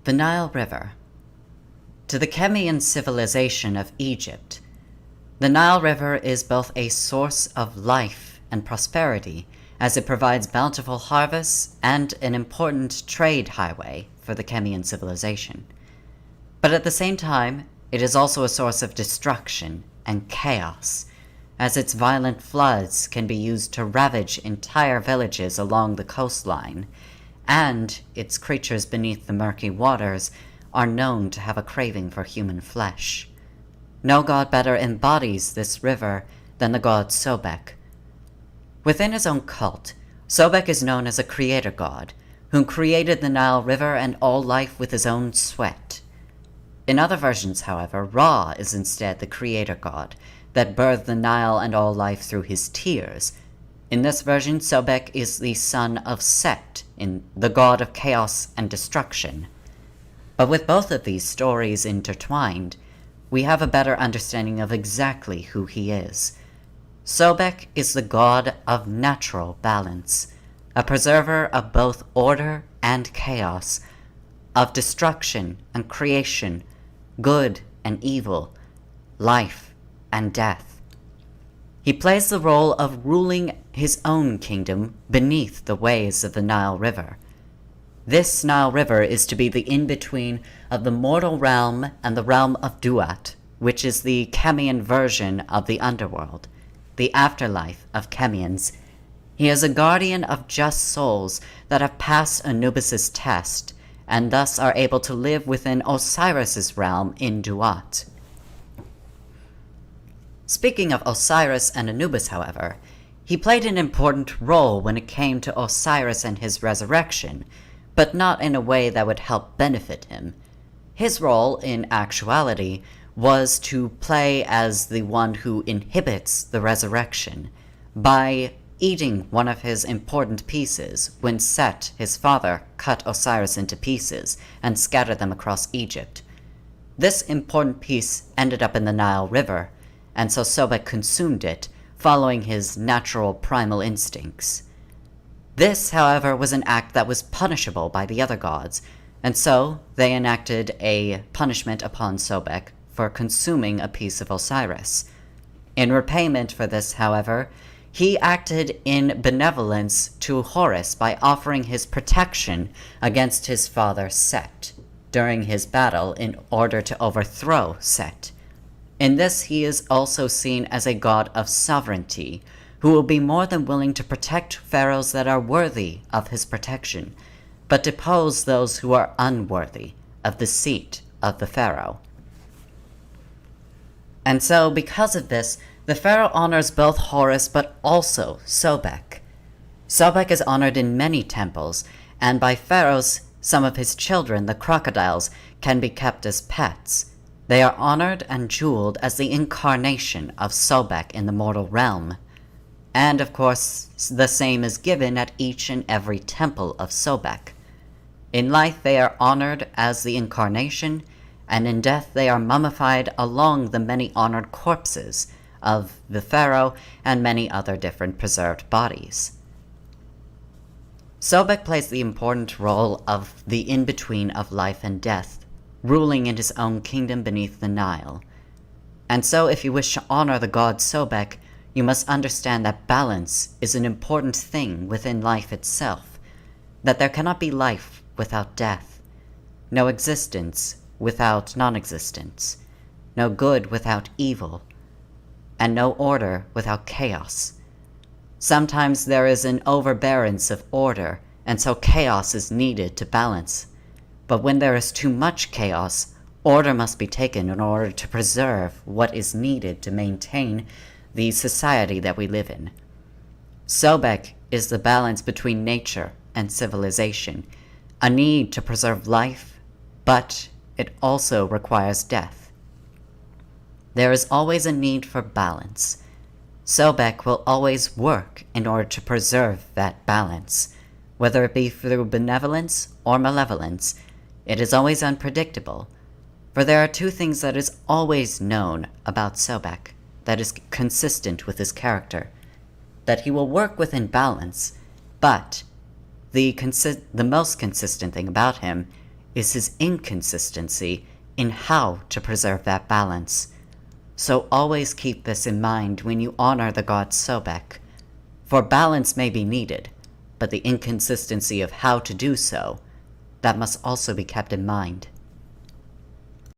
The Nile River. To the Chemian civilization of Egypt, the Nile River is both a source of life and prosperity, as it provides bountiful harvests and an important trade highway for the Chemian civilization. But at the same time, it is also a source of destruction and chaos, as its violent floods can be used to ravage entire villages along the coastline, and its creatures beneath the murky waters are known to have a craving for human flesh. No god better embodies this river than the god Sobek. Within his own cult, Sobek is known as a creator god, who created the Nile River and all life with his own sweat. In other versions, however, Ra is instead the creator god, that birthed the Nile and all life through his tears. In this version, Sobek is the son of Set, the god of chaos and destruction. But with both of these stories intertwined, we have a better understanding of exactly who he is. Sobek is the god of natural balance, a preserver of both order and chaos, of destruction and creation, good and evil, life and death. He plays the role of ruling his own kingdom beneath the waves of the Nile River. This Nile River is to be the in-between of the mortal realm and the realm of Duat, which is the Chemian version of the underworld, the afterlife of Chemians. He is a guardian of just souls that have passed Anubis' test, and thus are able to live within Osiris' realm in Duat. Speaking of Osiris and Anubis, however, he played an important role when it came to Osiris and his resurrection, but not in a way that would help benefit him. His role, in actuality, was to play as the one who inhibits the resurrection, by eating one of his important pieces when Set, his father, cut Osiris into pieces and scattered them across Egypt. This important piece ended up in the Nile River, and so Sobek consumed it, following his natural primal instincts. This, however, was an act that was punishable by the other gods, and so they enacted a punishment upon Sobek for consuming a piece of Osiris. In repayment for this, however, he acted in benevolence to Horus by offering his protection against his father Set during his battle in order to overthrow Set. In this, he is also seen as a god of sovereignty, who will be more than willing to protect pharaohs that are worthy of his protection, but depose those who are unworthy of the seat of the pharaoh. And so, because of this, the pharaoh honors both Horus but also Sobek. Sobek is honored in many temples, and by pharaohs, some of his children, the crocodiles, can be kept as pets. They are honored and jeweled as the incarnation of Sobek in the mortal realm. And, of course, the same is given at each and every temple of Sobek. In life they are honored as the incarnation, and in death they are mummified along the many honored corpses of the pharaoh and many other different preserved bodies. Sobek plays the important role of the in-between of life and death, ruling in his own kingdom beneath the Nile. And so if you wish to honor the god Sobek, you must understand that balance is an important thing within life itself, that there cannot be life without death, no existence without non-existence, no good without evil, and no order without chaos. Sometimes there is an overbearance of order, and so chaos is needed to balance. But when there is too much chaos, order must be taken in order to preserve what is needed to maintain the society that we live in. Sobek is the balance between nature and civilization, a need to preserve life, but it also requires death. There is always a need for balance. Sobek will always work in order to preserve that balance, whether it be through benevolence or malevolence. It is always unpredictable, for there are two things that is always known about Sobek that is consistent with his character: that he will work within balance, but the most consistent thing about him is his inconsistency in how to preserve that balance. So always keep this in mind when you honor the god Sobek. For balance may be needed, but the inconsistency of how to do so, that must also be kept in mind.